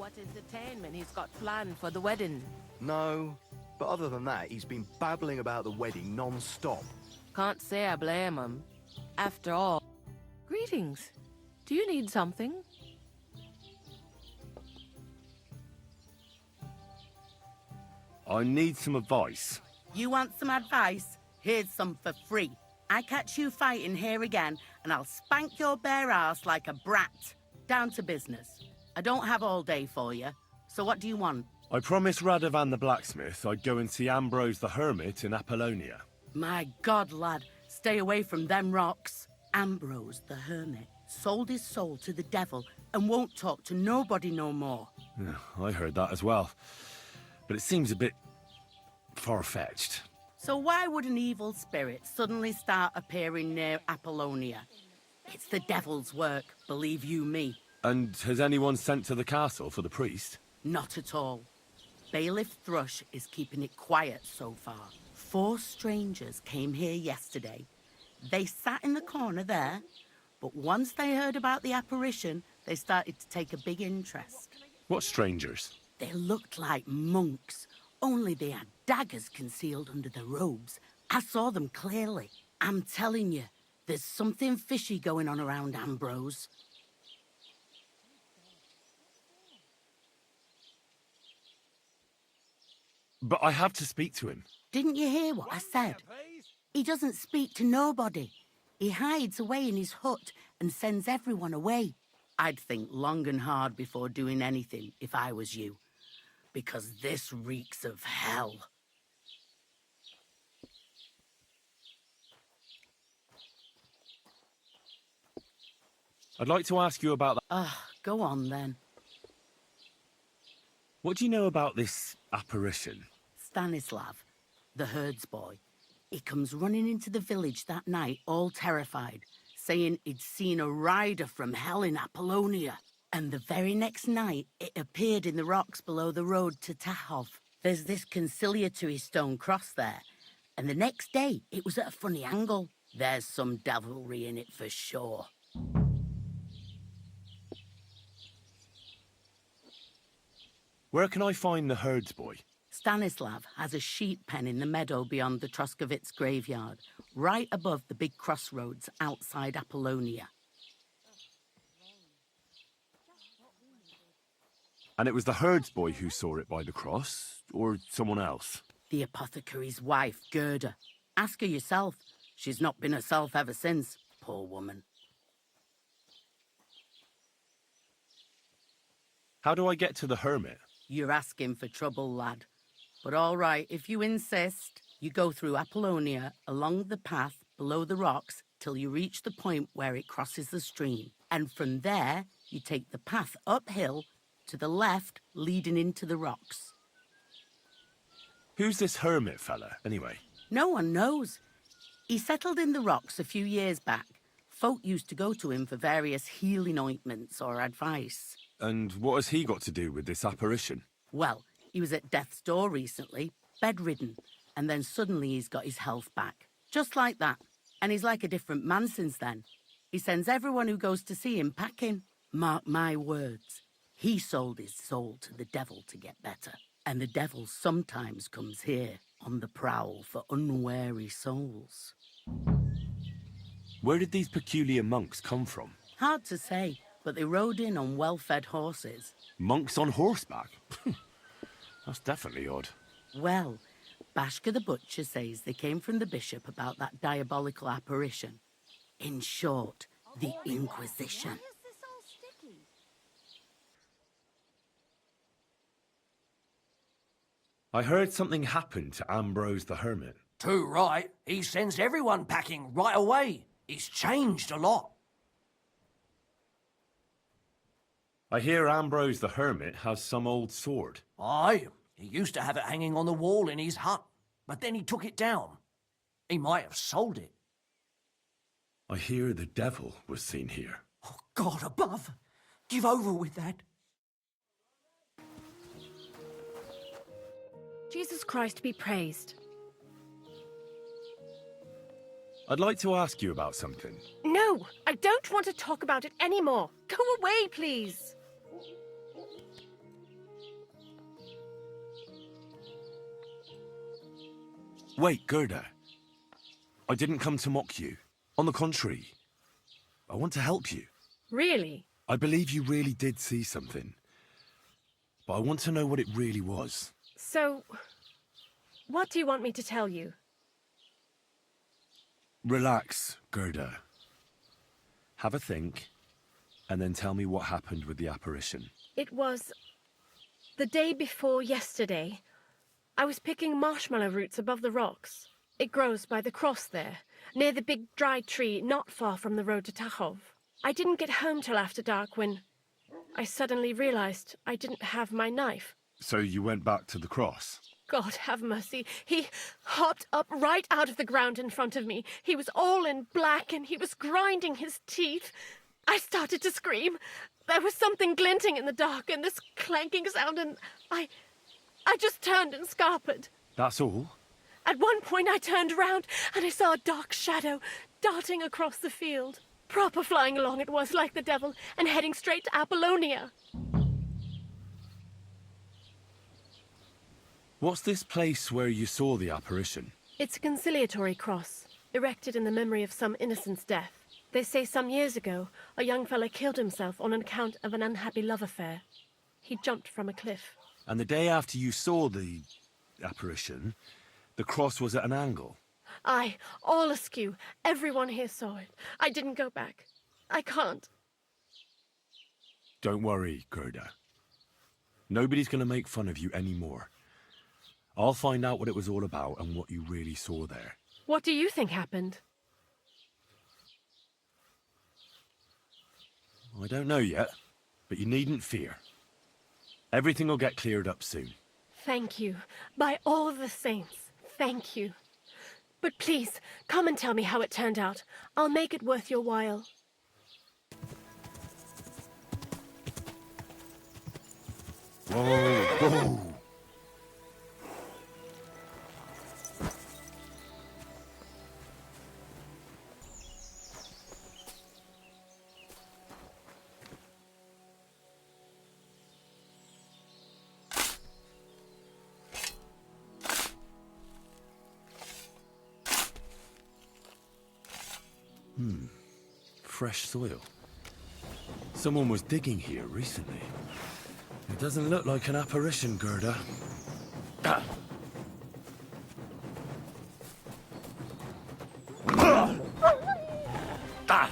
what entertainment he's got planned for the wedding. No, but other than that, he's been babbling about the wedding non-stop. Can't say I blame him. After all... Greetings. Do you need something? I need some advice. You want some advice? Here's some for free. I catch you fighting here again, and I'll spank your bare ass like a brat. Down to business. I don't have all day for you, so what do you want? I promised Radovan the blacksmith I'd go and see Ambrose the Hermit in Apollonia. My God, lad, stay away from them rocks. Ambrose the Hermit sold his soul to the devil and won't talk to nobody no more. Yeah, I heard that as well. But it seems a bit far-fetched. So why would an evil spirit suddenly start appearing near Apollonia? It's the devil's work, believe you me. And has anyone sent to the castle for the priest? Not at all. Bailiff Thrush is keeping it quiet so far. 4 strangers came here yesterday. They sat in the corner there, but once they heard about the apparition, they started to take a big interest. What strangers? They looked like monks, only they had daggers concealed under their robes. I saw them clearly. I'm telling you, there's something fishy going on around Ambrose. But I have to speak to him. Didn't you hear what I said? He doesn't speak to nobody. He hides away in his hut and sends everyone away. I'd think long and hard before doing anything if I was you, because this reeks of hell. I'd like to ask you about that. Go on then. What do you know about this apparition? Stanislav, the herds boy. He comes running into the village that night, all terrified, saying he'd seen a rider from hell in Apollonia. And the very next night, it appeared in the rocks below the road to Tahov. There's this conciliatory stone cross there. And the next day, it was at a funny angle. There's some devilry in it for sure. Where can I find the herds boy? Stanislav has a sheep pen in the meadow beyond the Troskovitz graveyard, right above the big crossroads outside Apollonia. And it was the herds boy who saw it by the cross, or someone else? The apothecary's wife, Gerda. Ask her yourself. She's not been herself ever since, poor woman. How do I get to the hermit? You're asking for trouble, lad. But all right, if you insist, you go through Apollonia, along the path below the rocks, till you reach the point where it crosses the stream. And from there, you take the path uphill to the left, leading into the rocks. Who's this hermit fella, anyway? No one knows. He settled in the rocks a few years back. Folk used to go to him for various healing ointments or advice. And what has he got to do with this apparition? Well, he was at death's door recently, bedridden, and then suddenly he's got his health back. Just like that. And he's like a different man since then. He sends everyone who goes to see him packing. Mark my words. He sold his soul to the devil to get better. And the devil sometimes comes here on the prowl for unwary souls. Where did these peculiar monks come from? Hard to say, but they rode in on well-fed horses. Monks on horseback? That's definitely odd. Well, Bashka the Butcher says they came from the bishop about that diabolical apparition. In short, the Inquisition. I heard something happened to Ambrose the Hermit. Too right. He sends everyone packing right away. He's changed a lot. I hear Ambrose the Hermit has some old sword. Aye, he used to have it hanging on the wall in his hut, but then he took it down. He might have sold it. I hear the devil was seen here. Oh, God above. Give over with that. Jesus Christ be praised. I'd like to ask you about something. No, I don't want to talk about it anymore. Go away, please. Wait, Gerda. I didn't come to mock you. On the contrary, I want to help you. Really? I believe you really did see something. But I want to know what it really was. So, what do you want me to tell you? Relax, Gerda. Have a think, and then tell me what happened with the apparition. It was the day before yesterday. I was picking marshmallow roots above the rocks. It grows by the cross there, near the big dry tree not far from the road to Tachov. I didn't get home till after dark when I suddenly realized I didn't have my knife. So you went back to the cross? God have mercy. He hopped up right out of the ground in front of me. He was all in black and he was grinding his teeth. I started to scream. There was something glinting in the dark and this clanking sound, and I just turned and scarpered. That's all? At one point I turned around and I saw a dark shadow darting across the field. Proper flying along it was, like the devil, and heading straight to Apollonia. What's this place where you saw the apparition? It's a conciliatory cross, erected in the memory of some innocent's death. They say some years ago, a young fella killed himself on account of an unhappy love affair. He jumped from a cliff. And the day after you saw the apparition, the cross was at an angle? Aye, all askew. Everyone here saw it. I didn't go back. I can't. Don't worry, Gerda. Nobody's going to make fun of you anymore. I'll find out what it was all about and what you really saw there. What do you think happened? I don't know yet, but you needn't fear. Everything will get cleared up soon. Thank you. By all the saints, thank you. But please, come and tell me how it turned out. I'll make it worth your while. Whoa, whoa! Fresh soil. Someone was digging here recently. It doesn't look like an apparition, Gerda. Ah. Ah. Ah.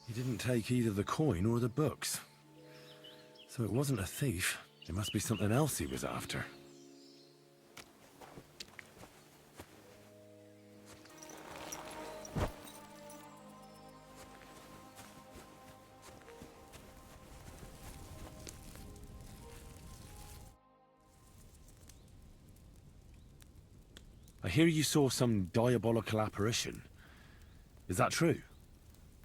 He didn't take either the coin or the books. So it wasn't a thief. It must be something else he was after. I hear you saw some diabolical apparition. Is that true?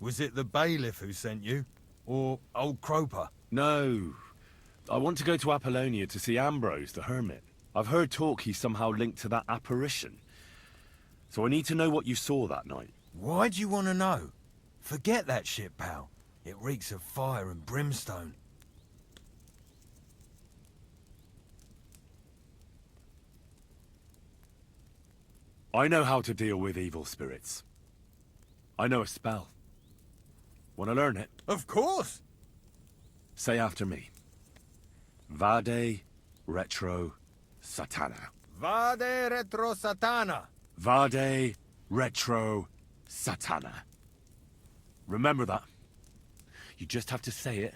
Was it the bailiff who sent you? Or old Croper? No. I want to go to Apollonia to see Ambrose, the Hermit. I've heard talk he's somehow linked to that apparition. So I need to know what you saw that night. Why do you want to know? Forget that shit, pal. It reeks of fire and brimstone. I know how to deal with evil spirits. I know a spell. Want to learn it? Of course! Say after me. Vade retro satana. Vade retro satana. Vade retro satana. Remember that. You just have to say it,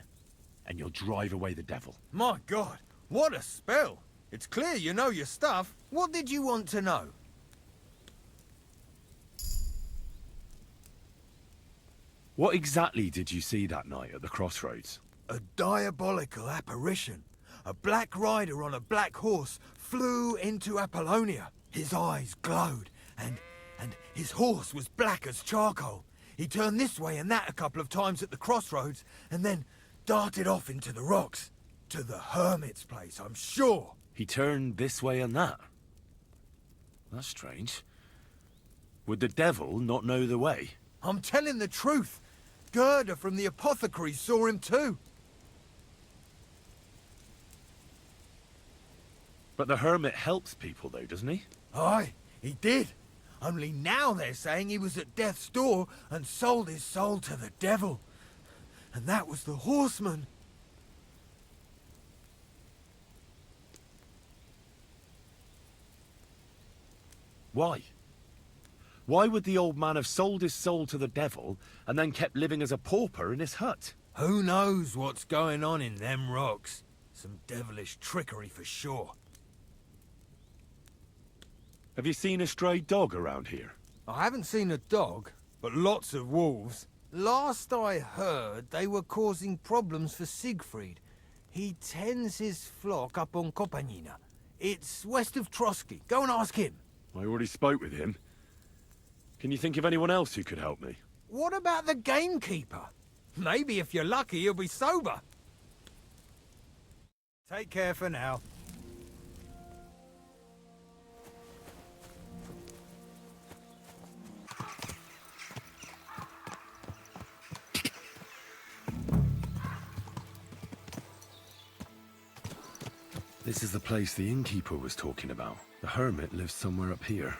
and you'll drive away the devil. My God, what a spell! It's clear you know your stuff. What did you want to know? What exactly did you see that night at the crossroads? A diabolical apparition. A black rider on a black horse flew into Apollonia. His eyes glowed, and his horse was black as charcoal. He turned this way and that a couple of times at the crossroads, and then darted off into the rocks. To the Hermit's place, I'm sure. He turned this way and that. That's strange. Would the devil not know the way? I'm telling the truth. Gerda from the apothecary saw him too. But the hermit helps people though, doesn't he? Aye, he did. Only now they're saying he was at death's door and sold his soul to the devil. And that was the horseman. Why? Why would the old man have sold his soul to the devil and then kept living as a pauper in his hut? Who knows what's going on in them rocks? Some devilish trickery for sure. Have you seen a stray dog around here? I haven't seen a dog, but lots of wolves. Last I heard, they were causing problems for Siegfried. He tends his flock up on Kopanina. It's west of Trotsky. Go and ask him. I already spoke with him. Can you think of anyone else who could help me? What about the gamekeeper? Maybe if you're lucky, he'll be sober. Take care for now. This is the place the innkeeper was talking about. The hermit lives somewhere up here.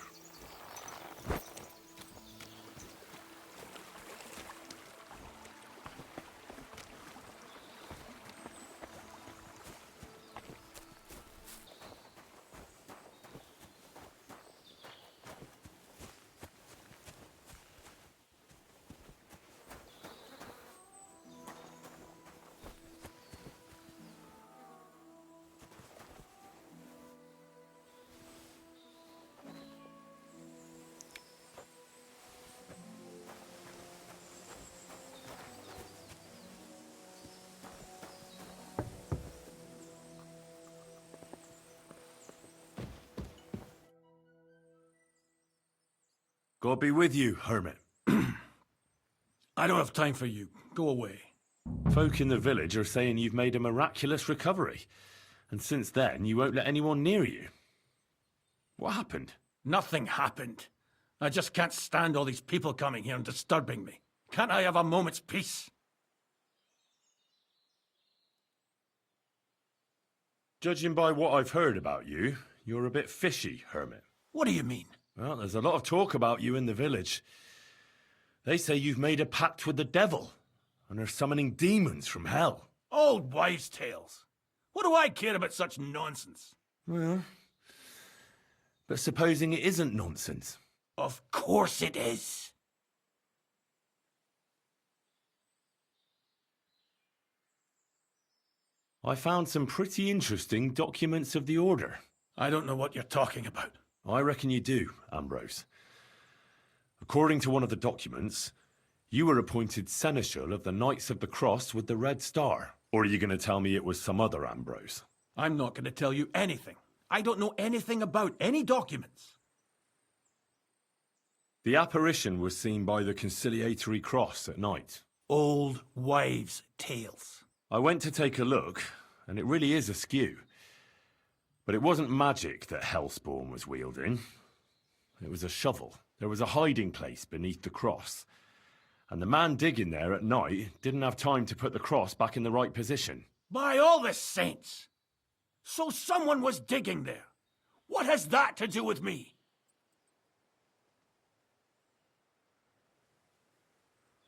God be with you, hermit. I don't have time for you. Go away. Folk in the village are saying you've made a miraculous recovery. And since then, you won't let anyone near you. What happened? Nothing happened. I just can't stand all these people coming here and disturbing me. Can't I have a moment's peace? Judging by what I've heard about you, you're a bit fishy, hermit. What do you mean? Well, there's a lot of talk about you in the village. They say you've made a pact with the devil, and are summoning demons from hell. Old wives' tales. What do I care about such nonsense? Well, but supposing it isn't nonsense. Of course it is. I found some pretty interesting documents of the Order. I don't know what you're talking about. I reckon you do, Ambrose. According to one of the documents, you were appointed Seneschal of the Knights of the Cross with the Red Star. Or are you going to tell me it was some other Ambrose? I'm not going to tell you anything. I don't know anything about any documents. The apparition was seen by the Conciliatory Cross at night. Old wives' tales. I went to take a look, and it really is askew. But it wasn't magic that Hellspawn was wielding. It was a shovel. There was a hiding place beneath the cross. And the man digging there at night didn't have time to put the cross back in the right position. By all the saints! So someone was digging there. What has that to do with me?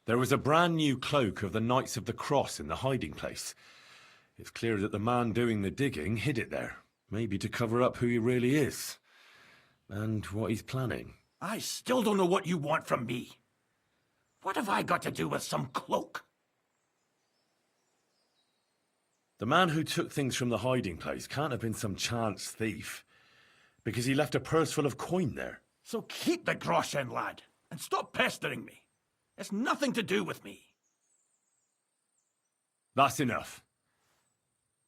There was a brand new cloak of the Knights of the Cross in the hiding place. It's clear that the man doing the digging hid it there. Maybe to cover up who he really is. And what he's planning. I still don't know what you want from me. What have I got to do with some cloak? The man who took things from the hiding place can't have been some chance thief, because he left a purse full of coin there. So keep the groschen, lad, and stop pestering me. It's nothing to do with me. That's enough.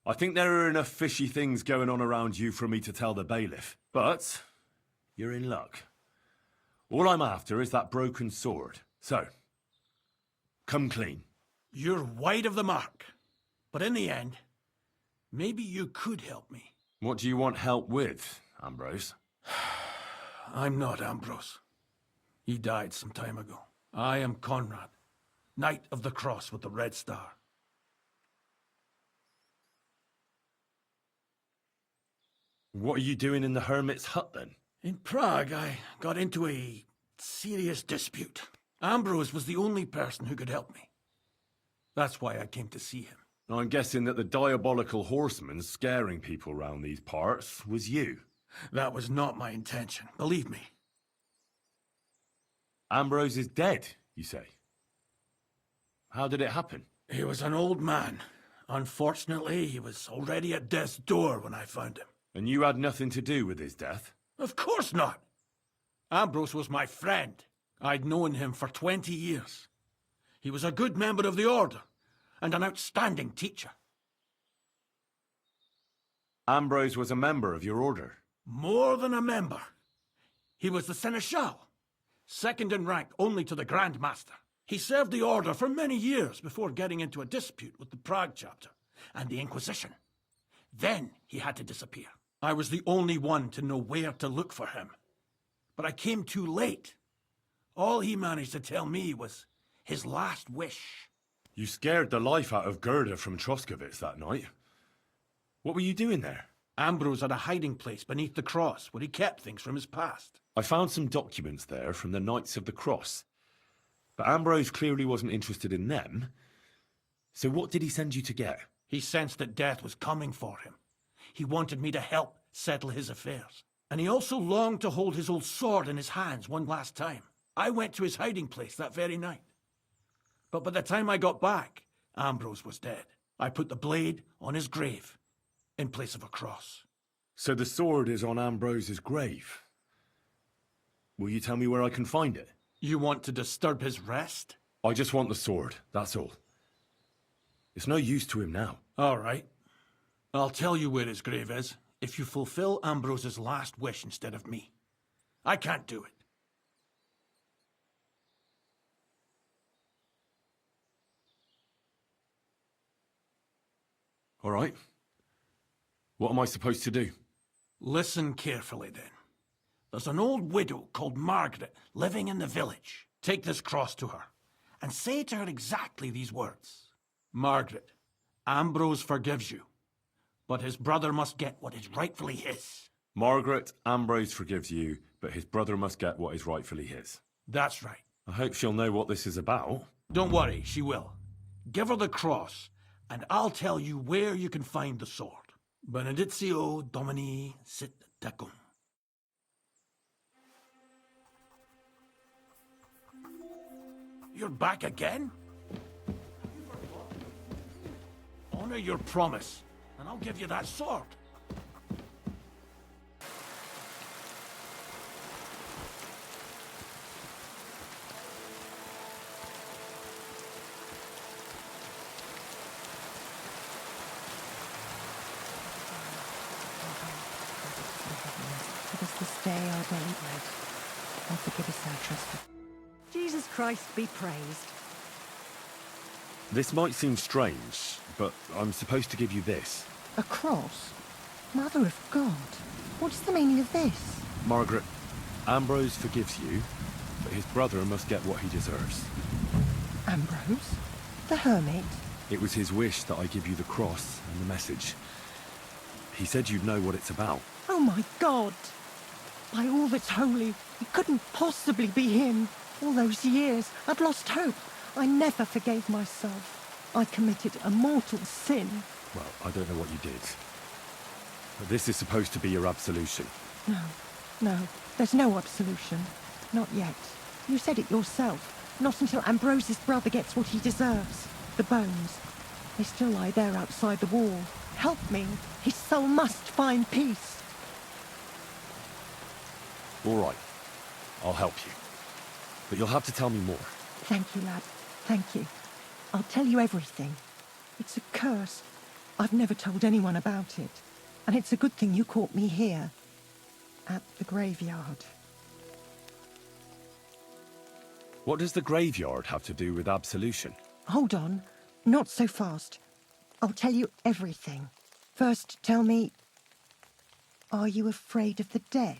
I think there are enough fishy things going on around you for me to tell the bailiff, but you're in luck. All I'm after is that broken sword. So, come clean. You're wide of the mark. But in the end, maybe you could help me. What do you want help with, Ambrose? I'm not Ambrose. He died some time ago. I am Conrad, Knight of the Cross with the Red Star. What are you doing in the Hermit's hut, then? In Prague, I got into a serious dispute. Ambrose was the only person who could help me. That's why I came to see him. I'm guessing that the diabolical horseman scaring people round these parts was you. That was not my intention, believe me. Ambrose is dead, you say? How did it happen? He was an old man. Unfortunately, he was already at death's door when I found him. And you had nothing to do with his death? Of course not. Ambrose was my friend. I'd known him for 20 years. He was a good member of the Order, and an outstanding teacher. Ambrose was a member of your order? More than a member. He was the Seneschal, second in rank only to the Grand Master. He served the Order for many years before getting into a dispute with the Prague chapter and the Inquisition. Then he had to disappear. I was the only one to know where to look for him. But I came too late. All he managed to tell me was his last wish. You scared the life out of Gerda from Troskovitz that night. What were you doing there? Ambrose had a hiding place beneath the cross where he kept things from his past. I found some documents there from the Knights of the Cross. But Ambrose clearly wasn't interested in them. So what did he send you to get? He sensed that death was coming for him. He wanted me to help settle his affairs. And he also longed to hold his old sword in his hands one last time. I went to his hiding place that very night. But by the time I got back, Ambrose was dead. I put the blade on his grave, in place of a cross. So the sword is on Ambrose's grave. Will you tell me where I can find it? You want to disturb his rest? I just want the sword, that's all. It's no use to him now. All right. I'll tell you where his grave is, if you fulfill Ambrose's last wish instead of me. I can't do it. All right. What am I supposed to do? Listen carefully, then. There's an old widow called Margaret living in the village. Take this cross to her, and say to her exactly these words. Margaret, Ambrose forgives you, but his brother must get what is rightfully his. Margaret, Ambrose forgives you, but his brother must get what is rightfully his. That's right. I hope she'll know what this is about. Don't worry, she will. Give her the cross, and I'll tell you where you can find the sword. Benedictio Domini sit tecum. You're back again? Honor your promise, and I'll give you that sword. Give us this day our daily bread, and forgive us our trespasses. Jesus Christ be praised. This might seem strange, but I'm supposed to give you this. A cross? Mother of God, what's the meaning of this? Margaret, Ambrose forgives you, but his brother must get what he deserves. Ambrose? The Hermit? It was his wish that I give you the cross and the message. He said you'd know what it's about. Oh my God! By all that's holy, it couldn't possibly be him. All those years, I'd lost hope. I never forgave myself. I committed a mortal sin. Well, I don't know what you did. But this is supposed to be your absolution. No, there's no absolution. Not yet. You said it yourself. Not until Ambrose's brother gets what he deserves. The bones. They still lie there outside the wall. Help me. His soul must find peace. All right. I'll help you. But you'll have to tell me more. Thank you, lad. Thank you. I'll tell you everything. It's a curse. I've never told anyone about it. And it's a good thing you caught me here. At the graveyard. What does the graveyard have to do with absolution? Hold on. Not so fast. I'll tell you everything. First, tell me... Are you afraid of the dead?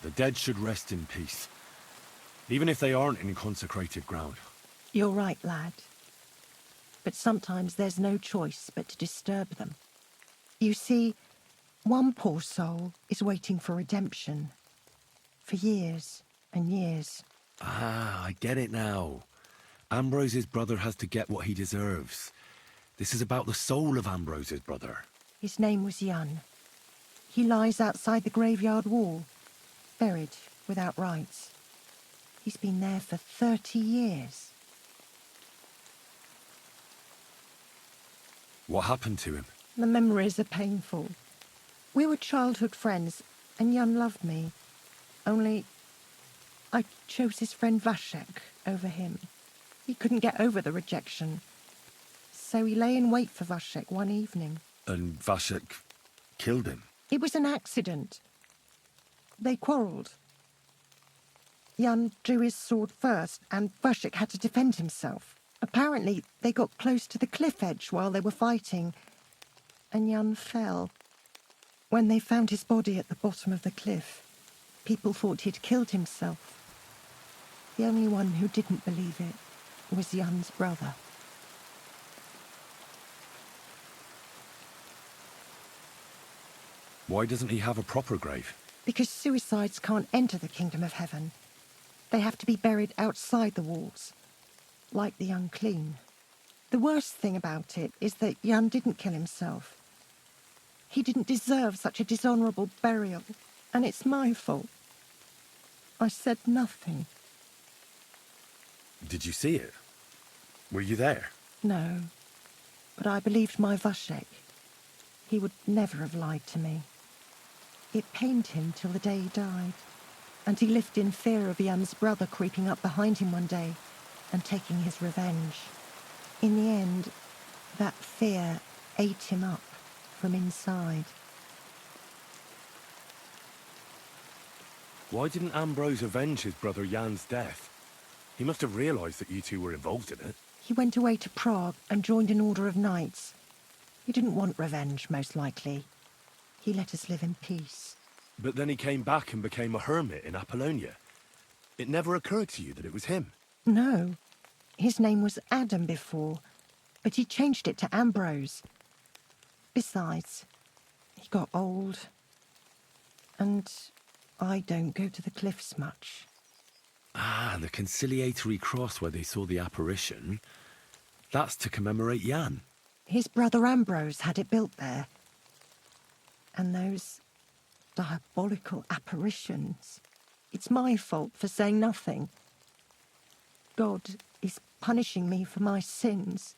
The dead should rest in peace. Even if they aren't in consecrated ground. You're right, lad. But sometimes there's no choice but to disturb them. You see, one poor soul is waiting for redemption. For years and years. Ah, I get it now. Ambrose's brother has to get what he deserves. This is about the soul of Ambrose's brother. His name was Jan. He lies outside the graveyard wall, buried without rites. He's been there for 30 years. What happened to him? The memories are painful. We were childhood friends, and Jan loved me. Only, I chose his friend Vashek over him. He couldn't get over the rejection. So he lay in wait for Vashek one evening. And Vashek killed him? It was an accident. They quarrelled. Jan drew his sword first, and Vashek had to defend himself. Apparently, they got close to the cliff edge while they were fighting, and Jan fell. When they found his body at the bottom of the cliff, people thought he'd killed himself. The only one who didn't believe it was Jan's brother. Why doesn't he have a proper grave? Because suicides can't enter the kingdom of heaven. They have to be buried outside the walls, like the unclean. The worst thing about it is that Jan didn't kill himself. He didn't deserve such a dishonourable burial, and it's my fault. I said nothing. Did you see it? Were you there? No, but I believed my Vashek. He would never have lied to me. It pained him till the day he died, and he lived in fear of Jan's brother creeping up behind him one day and taking his revenge. In the end, that fear ate him up from inside. Why didn't Ambrose avenge his brother Jan's death? He must have realised that you two were involved in it. He went away to Prague and joined an order of knights. He didn't want revenge, most likely. He let us live in peace. But then he came back and became a hermit in Apollonia. It never occurred to you that it was him? No. His name was Adam before, but he changed it to Ambrose. Besides, he got old. And I don't go to the cliffs much. Ah, the conciliatory cross where they saw the apparition. That's to commemorate Jan. His brother Ambrose had it built there. And those diabolical apparitions. It's my fault for saying nothing. God is punishing me for my sins.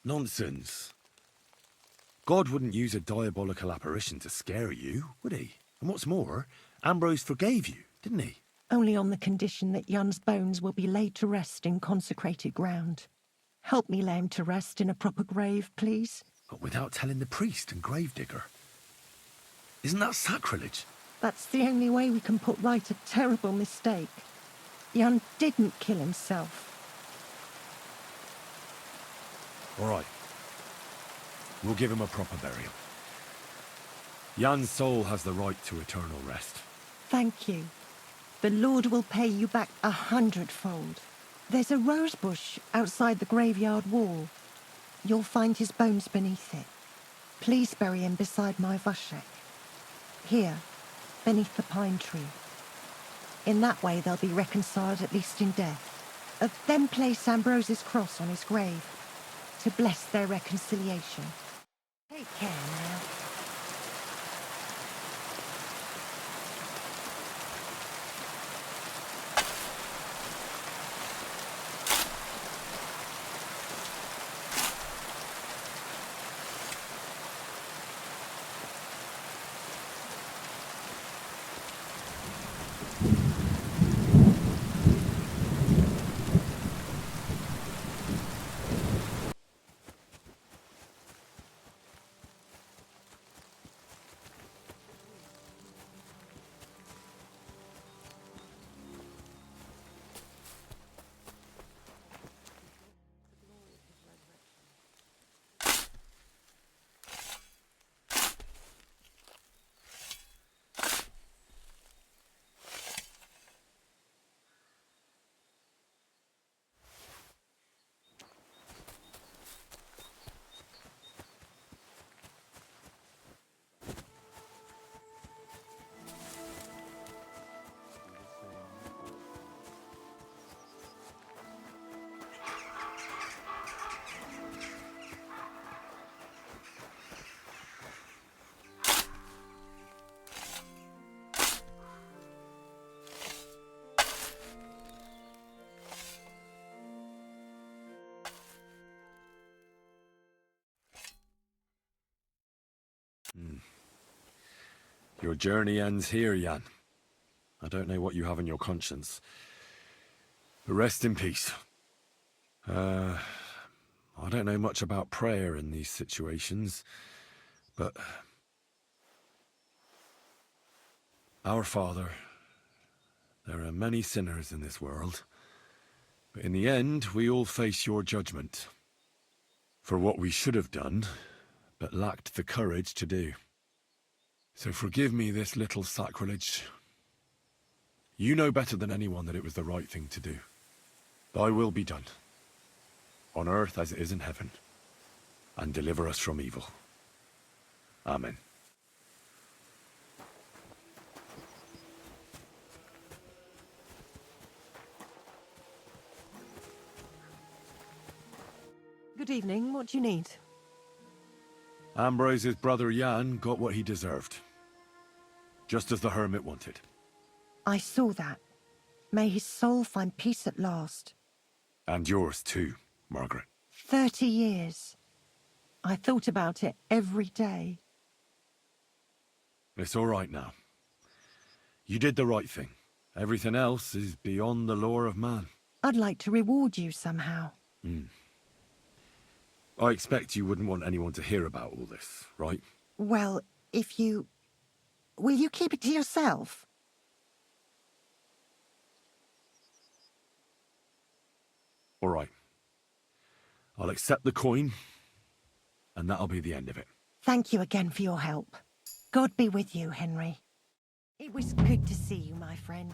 Nonsense. God wouldn't use a diabolical apparition to scare you, would he? And what's more, Ambrose forgave you, didn't he? Only on the condition that Jan's bones will be laid to rest in consecrated ground. Help me lay him to rest in a proper grave, please. But without telling the priest and gravedigger. Isn't that sacrilege? That's the only way we can put right a terrible mistake. Jan didn't kill himself. All right. We'll give him a proper burial. Jan's soul has the right to eternal rest. Thank you. The Lord will pay you back 100-fold. There's a rose bush outside the graveyard wall. You'll find his bones beneath it. Please bury him beside my Vashek. Here, beneath the pine tree. In that way they'll be reconciled, at least in death. Then place Ambrose's cross on his grave to bless their reconciliation. Take care now. Your journey ends here, Jan. I don't know what you have on your conscience. But rest in peace. I don't know much about prayer in these situations, but... Our Father, there are many sinners in this world, but in the end, we all face your judgment. For what we should have done, but lacked the courage to do. So forgive me this little sacrilege. You know better than anyone that it was the right thing to do. Thy will be done, on earth as it is in heaven, and deliver us from evil. Amen. Good evening. What do you need? Ambrose's brother Jan got what he deserved. Just as the Hermit wanted. I saw that. May his soul find peace at last. And yours too, Margaret. 30 years. I thought about it every day. It's all right now. You did the right thing. Everything else is beyond the law of man. I'd like to reward you somehow. I expect you wouldn't want anyone to hear about all this, right? Well, if you... Will you keep it to yourself? All right. I'll accept the coin, and that'll be the end of it. Thank you again for your help. God be with you, Henry. It was good to see you, my friend.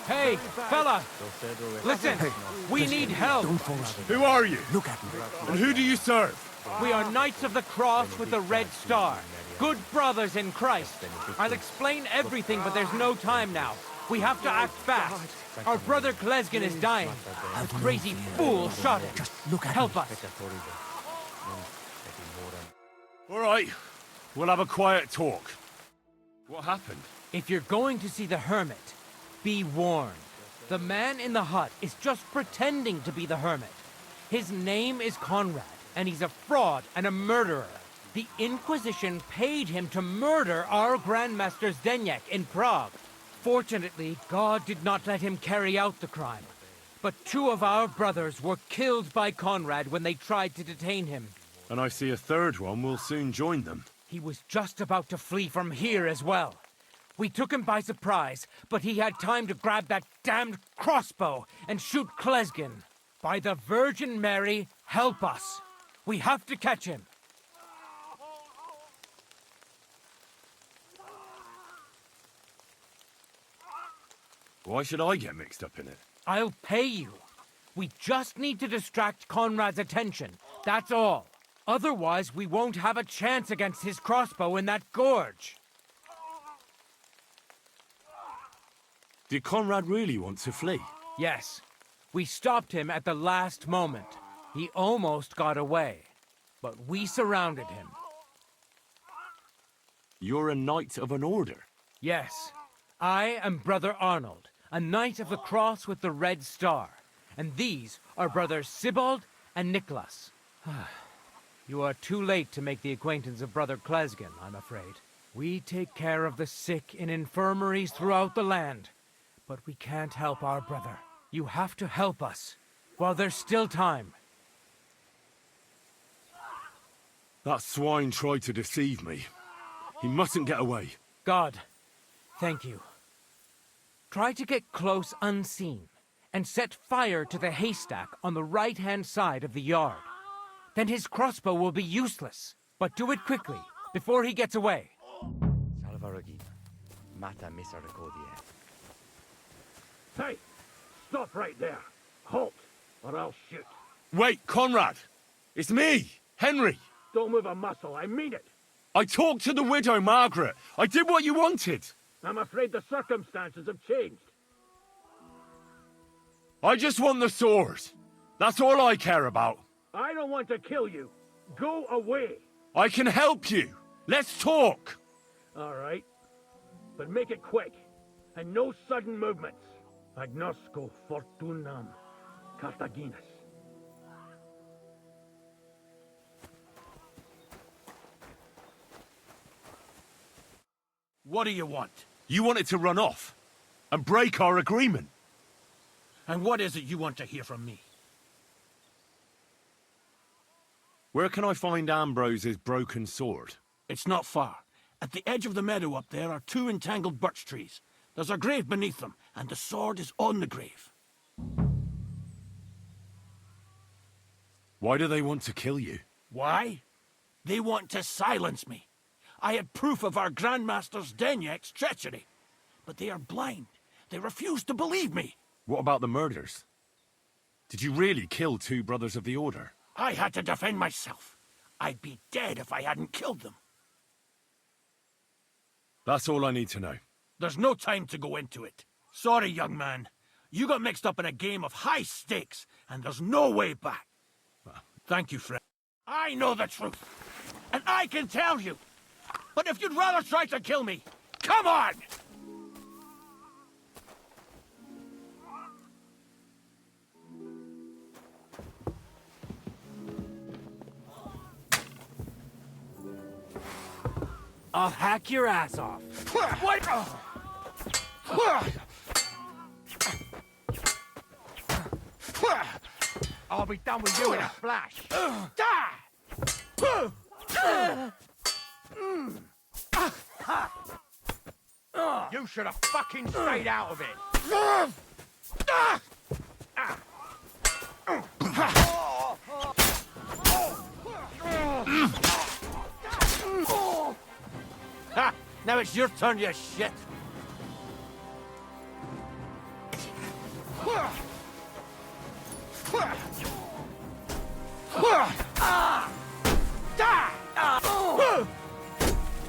Hey, fella! Listen, we need help! Who are you? Look at me. And who do you serve? We are Knights of the Cross with the Red Star. Good brothers in Christ. I'll explain everything, but there's no time now. We have to act fast. Our brother Klesgen is dying. A crazy fool shot him. Just look at Help me. us. All right. We'll have a quiet talk. What happened? If you're going to see the Hermit, be warned. The man in the hut is just pretending to be the Hermit. His name is Conrad, and he's a fraud and a murderer. The Inquisition paid him to murder our Grandmaster Zdeněk in Prague. Fortunately, God did not let him carry out the crime. But 2 of our brothers were killed by Conrad when they tried to detain him. And I see a third one will soon join them. He was just about to flee from here as well. We took him by surprise, but he had time to grab that damned crossbow and shoot Klesgen. By the Virgin Mary, help us. We have to catch him. Why should I get mixed up in it? I'll pay you. We just need to distract Conrad's attention. That's all. Otherwise, we won't have a chance against his crossbow in that gorge. Did Conrad really want to flee? Yes. We stopped him at the last moment. He almost got away, but we surrounded him. You're a knight of an order? Yes. I am Brother Arnold, a Knight of the Cross with the Red Star. And these are Brothers Sibald and Nicholas. You are too late to make the acquaintance of Brother Klesgen, I'm afraid. We take care of the sick in infirmaries throughout the land. But we can't help our brother. You have to help us, while there's still time. That swine tried to deceive me. He mustn't get away. God, thank you. Try to get close unseen, and set fire to the haystack on the right-hand side of the yard. Then his crossbow will be useless. But do it quickly, before he gets away. Hey, stop right there. Halt, or I'll shoot. Wait, Conrad! It's me, Henry! Don't move a muscle, I mean it. I talked to the widow, Margaret. I did what you wanted. I'm afraid the circumstances have changed. I just want the sword. That's all I care about. I don't want to kill you. Go away. I can help you. Let's talk. All right. But make it quick. And no sudden movements. Agnosco fortunam Cartaginus. What do you want? You want it to run off and break our agreement. And what is it you want to hear from me? Where can I find Ambrose's broken sword? It's not far. At the edge of the meadow up there are 2 entangled birch trees. There's a grave beneath them, and the sword is on the grave. Why do they want to kill you? Why? They want to silence me. I had proof of our Grandmaster's Denyek's treachery. But they are blind. They refuse to believe me. What about the murders? Did you really kill 2 brothers of the Order? I had to defend myself. I'd be dead if I hadn't killed them. That's all I need to know. There's no time to go into it. Sorry, young man. You got mixed up in a game of high stakes, and there's no way back. Thank you, friend. I know the truth, and I can tell you. But if you'd rather try to kill me, come on! I'll hack your ass off. What? I'll be done with you in a flash. You should have fucking stayed out of it. Ha! Now it's your turn, you shit.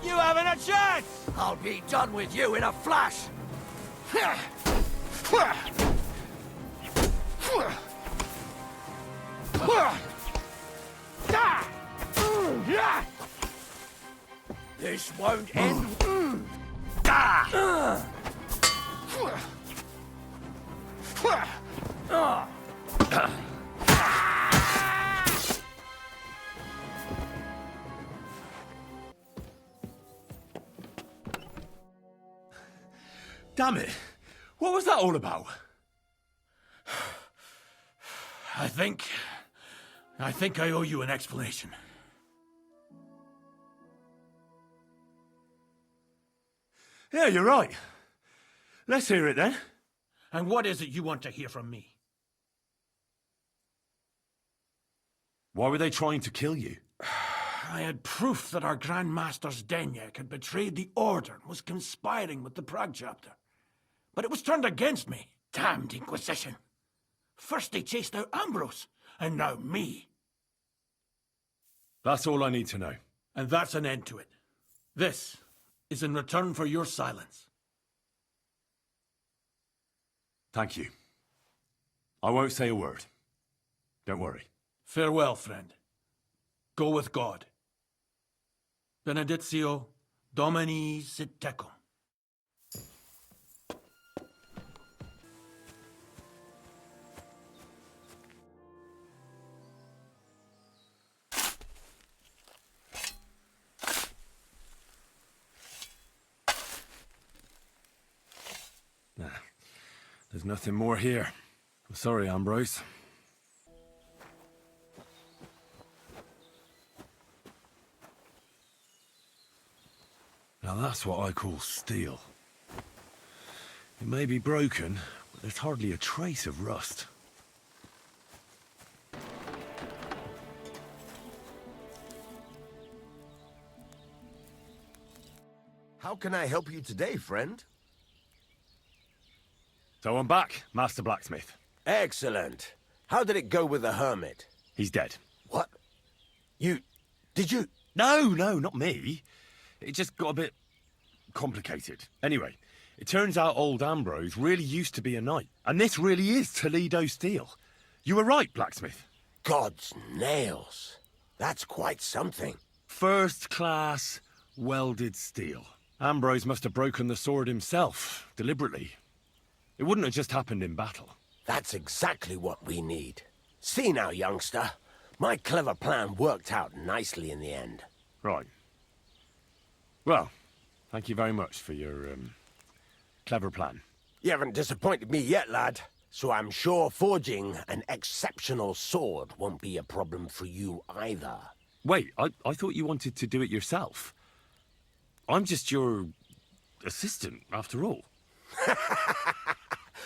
You haven't a chance! I'll be done with you in a flash! This won't end. Damn it! What was that all about? I think I owe you an explanation. Yeah, you're right. Let's hear it then. And what is it you want to hear from me? Why were they trying to kill you? I had proof that our Grand Master's Denyek had betrayed the Order and was conspiring with the Prague chapter. But it was turned against me. Damned Inquisition. First they chased out Ambrose, and now me. That's all I need to know. And that's an end to it. This is in return for your silence. Thank you. I won't say a word. Don't worry. Farewell, friend. Go with God. Benedictio Domini sit tecum. There's nothing more here. I'm sorry, Ambrose. Now that's what I call steel. It may be broken, but there's hardly a trace of rust. How can I help you today, friend? So I'm back, Master Blacksmith. Excellent. How did it go with the Hermit? He's dead. What? Did you? No, not me. It just got a bit complicated. Anyway, It turns out old Ambrose really used to be a knight. And this really is Toledo steel. You were right, blacksmith. God's nails. That's quite something. First class welded steel. Ambrose must have broken the sword himself, deliberately. It wouldn't have just happened in battle. That's exactly what we need. See now, youngster. My clever plan worked out nicely in the end. Right. Well, thank you very much for your, clever plan. You haven't disappointed me yet, lad. So I'm sure forging an exceptional sword won't be a problem for you either. Wait, I thought you wanted to do it yourself. I'm just your assistant, after all.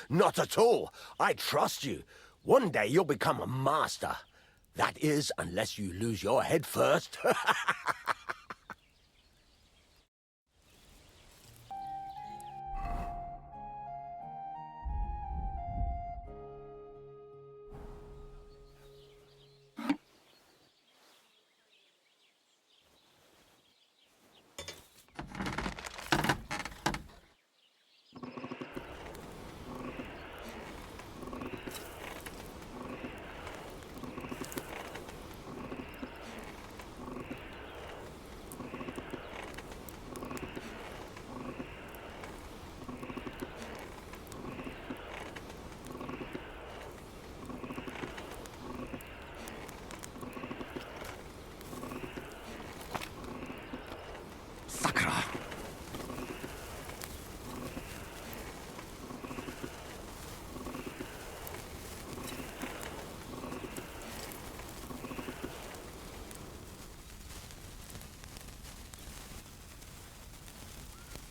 Not at all. I trust you. One day you'll become a master. That is, unless you lose your head first.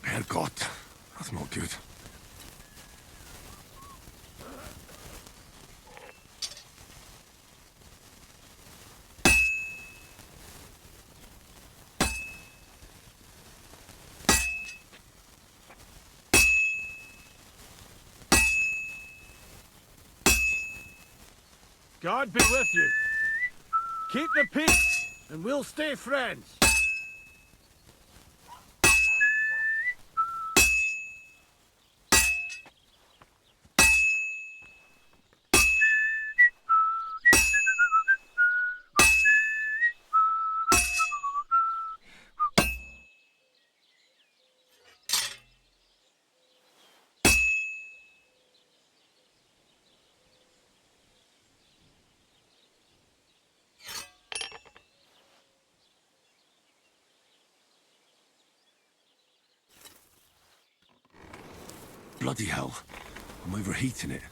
Herrgott, that's not good. God be with you. Keep the peace, and we'll stay friends. Bloody hell. I'm overheating it.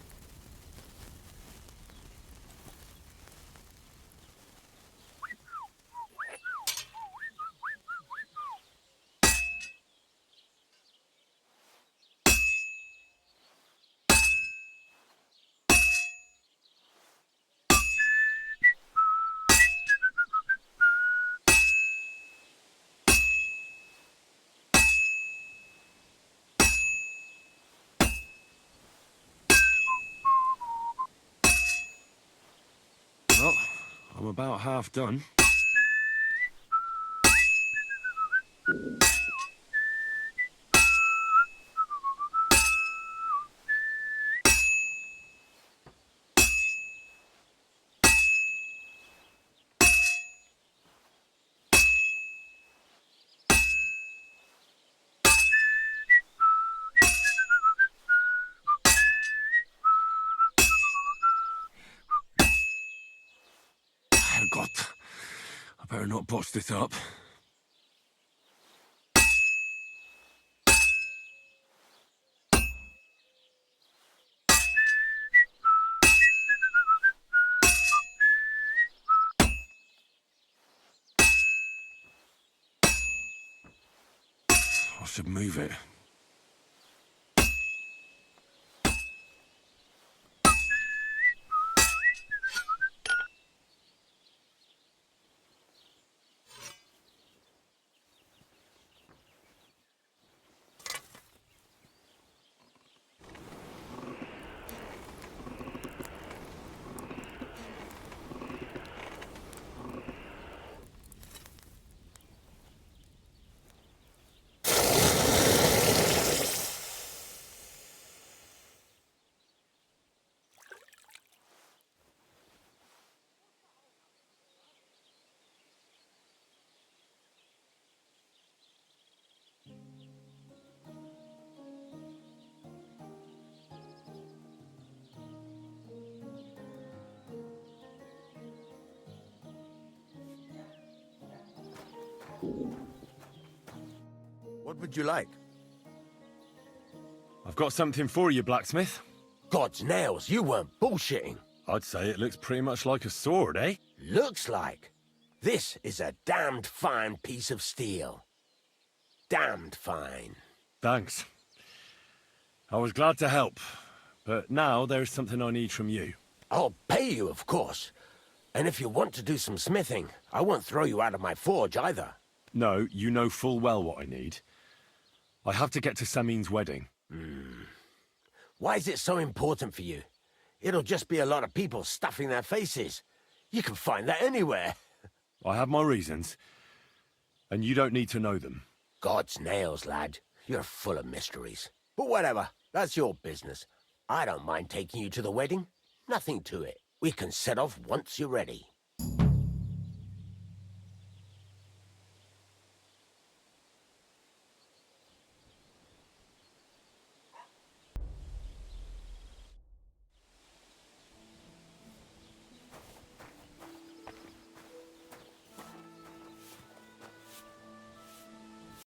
Well, I'm about half done. Herrgott, I better not botch this up. I should move it. What would you like? I've got something for you, blacksmith. God's nails, you weren't bullshitting. I'd say it looks pretty much like a sword, eh? Looks like. This is a damned fine piece of steel. Damned fine. Thanks. I was glad to help, but now there's something I need from you. I'll pay you, of course. And if you want to do some smithing, I won't throw you out of my forge either. No, you know full well what I need. I have to get to Samin's wedding. Why is it so important for you? It'll just be a lot of people stuffing their faces. You can find that anywhere. I have my reasons, and you don't need to know them. God's nails, lad. You're full of mysteries. But whatever, that's your business. I don't mind taking you to the wedding. Nothing to it. We can set off once you're ready.